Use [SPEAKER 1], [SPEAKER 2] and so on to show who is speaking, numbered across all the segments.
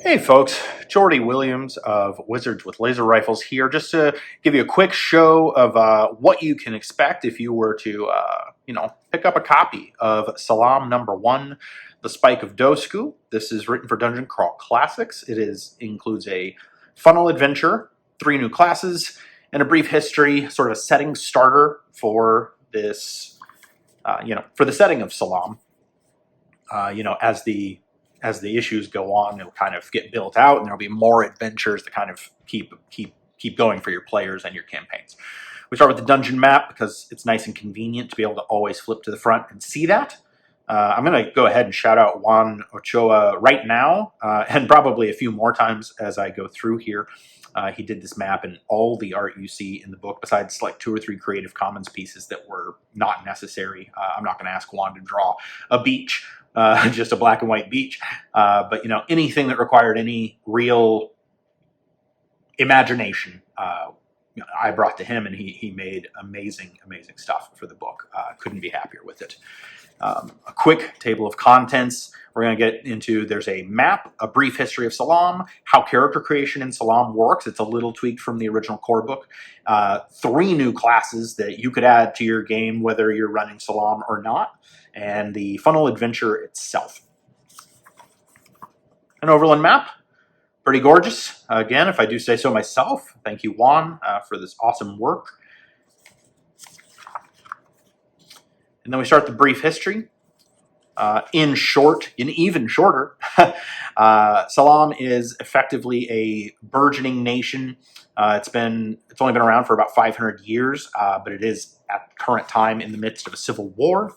[SPEAKER 1] Hey folks, Jordy Williams of Wizards with Laser Rifles here, just to give you a quick show of what you can expect if you were to, pick up a copy of Silam #1, The Spike of Dosku. This is written for Dungeon Crawl Classics. Includes a funnel adventure, 3 new classes, and a brief history, sort of a setting starter for this, for the setting of Silam. As the issues go on, it'll kind of get built out, and there'll be more adventures to kind of keep going for your players and your campaigns. We start with the dungeon map because it's nice and convenient to be able to always flip to the front and see that. I'm going to go ahead and shout out Juan Ochoa right now, and probably a few more times as I go through here. He did this map and all the art you see in the book, besides like 2 or 3 Creative Commons pieces that were not necessary. I'm not going to ask Juan to draw a beach, just a black and white beach. But anything that required any real imagination, I brought to him, and he made amazing stuff for the book. Couldn't be happier with it. A quick table of contents. We're going to get into, there's a map, a brief history of Silam, how character creation in Silam works. It's a little tweaked from the original core book. 3 new classes that you could add to your game, whether you're running Silam or not, and the funnel adventure itself. An overland map, pretty gorgeous. Again, if I do say so myself, thank you, Juan, for this awesome work. And then we start the brief history. In even shorter, Silam is effectively a burgeoning nation. It's only been around for about 500 years, but it is at the current time in the midst of a civil war.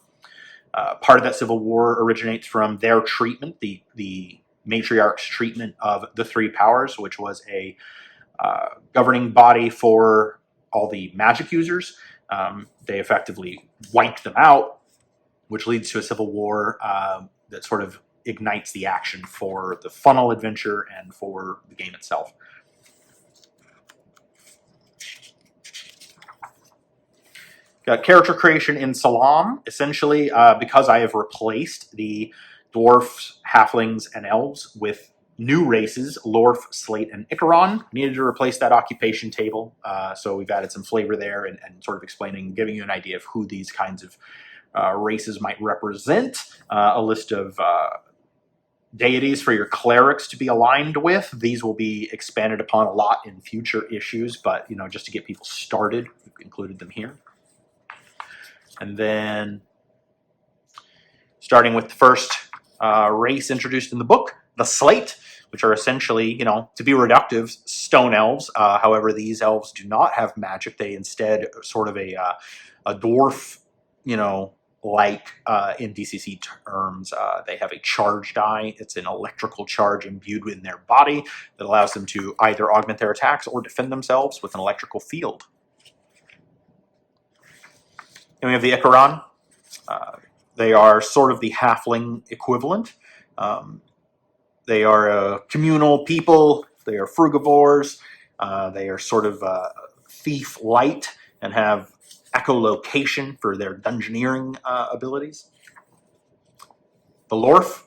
[SPEAKER 1] Part of that civil war originates from their treatment, the matriarch's treatment of the 3 powers, which was a governing body for all the magic users. They effectively wiped them out, which leads to a civil war that sort of ignites the action for the funnel adventure and for the game itself. Got character creation in Silam, essentially because I have replaced the dwarfs, halflings, and elves with new races, Lorf, Slate, and Icaron. Needed to replace that occupation table, so we've added some flavor there and sort of explaining, giving you an idea of who these kinds of races might represent. A list of deities for your clerics to be aligned with. These will be expanded upon a lot in future issues, but just to get people started, we've included them here. And then starting with the first race introduced in the book, the Slate, which are essentially, to be reductive, stone elves. However, these elves do not have magic. They instead are sort of a dwarf, like in DCC terms, they have a charge die. It's an electrical charge imbued in their body that allows them to either augment their attacks or defend themselves with an electrical field. And we have the Icaron. They are sort of the halfling equivalent. They are a communal people. They are frugivores. They are sort of thief-light and have echolocation for their dungeoneering abilities. The Lorf.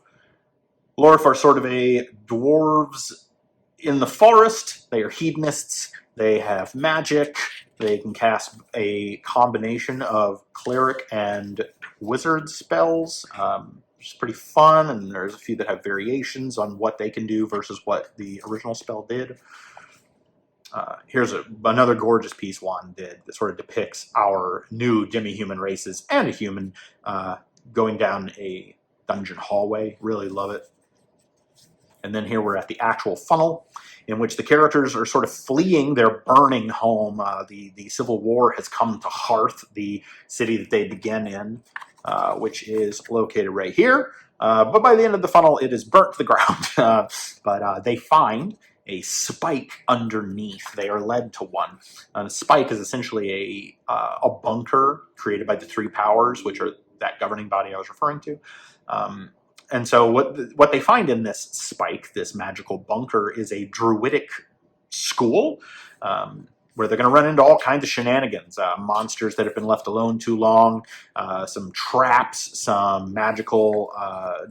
[SPEAKER 1] Lorf are sort of a dwarves in the forest. They are hedonists. They have magic. They can cast a combination of cleric and wizard spells, which is pretty fun, and there's a few that have variations on what they can do versus what the original spell did. Here's another gorgeous piece Juan did that sort of depicts our new demi-human races and a human going down a dungeon hallway. Really love it. And then here we're at the actual funnel, in which the characters are sort of fleeing their burning home. The Civil War has come to Hearth, the city that they began in, which is located right here. But by the end of the funnel, it is burnt to the ground. But they find a spike underneath. They are led to one. The spike is essentially a bunker created by the 3 powers, which are that governing body I was referring to. And so what they find in this spike, this magical bunker, is a druidic school. where they're going to run into all kinds of shenanigans, monsters that have been left alone too long, some traps, some magical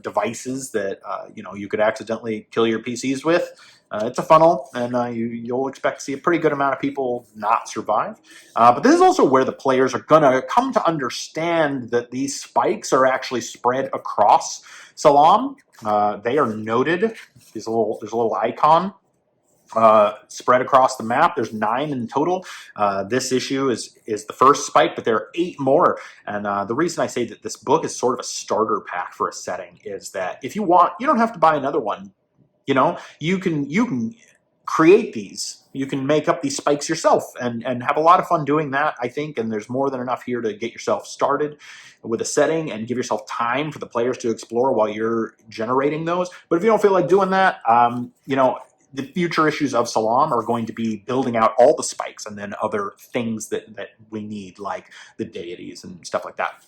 [SPEAKER 1] devices that you could accidentally kill your PCs with. It's a funnel, and you'll expect to see a pretty good amount of people not survive. But this is also where the players are going to come to understand that these spikes are actually spread across Silam. They are noted. There's a little icon spread across the map. There's 9 in total. This issue is the first spike, but there are 8 more. And the reason I say that this book is sort of a starter pack for a setting is that if you want, you don't have to buy another one. You can create these. You can make up these spikes yourself and have a lot of fun doing that, I think. And there's more than enough here to get yourself started with a setting and give yourself time for the players to explore while you're generating those. But if you don't feel like doing that, the future issues of Silam are going to be building out all the spikes and then other things that we need, like the deities and stuff like that.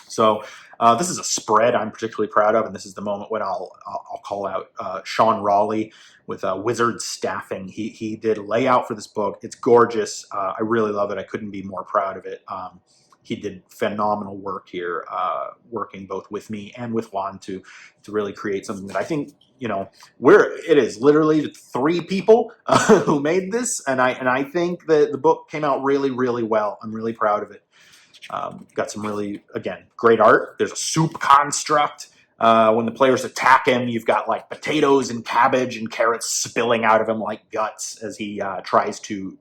[SPEAKER 1] So this is a spread I'm particularly proud of, and this is the moment when I'll call out Sean Raleigh with Wizard Staffing. He did a layout for this book. It's gorgeous. I really love it. I couldn't be more proud of it. He did phenomenal work here, working both with me and with Juan to really create something that I think, it is literally 3 people who made this, and I think that the book came out really, really well. I'm really proud of it. Got some really, again, great art. There's a soup construct. When the players attack him, you've got like potatoes and cabbage and carrots spilling out of him like guts as he tries to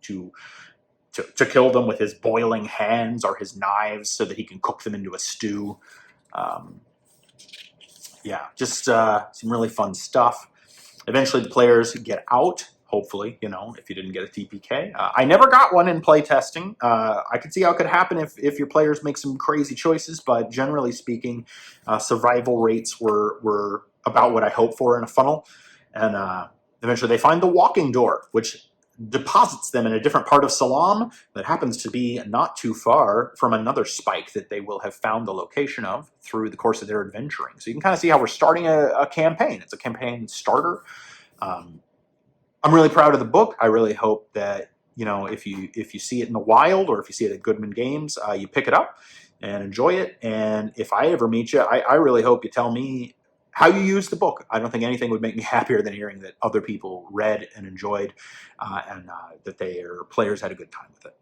[SPEAKER 1] kill them with his boiling hands or his knives so that he can cook them into a stew. Just some really fun stuff. Eventually the players get out, hopefully, if you didn't get a TPK. I never got one in playtesting. I could see how it could happen if your players make some crazy choices, but generally speaking, survival rates were about what I hoped for in a funnel. And eventually they find the walking door, which deposits them in a different part of Silam that happens to be not too far from another spike that they will have found the location of through the course of their adventuring. So you can kind of see how we're starting a campaign. It's a campaign starter. I'm really proud of the book. I really hope that, if you see it in the wild or if you see it at Goodman Games, you pick it up and enjoy it. And if I ever meet you, I really hope you tell me how you use the book. I don't think anything would make me happier than hearing that other people read and enjoyed and that their players had a good time with it.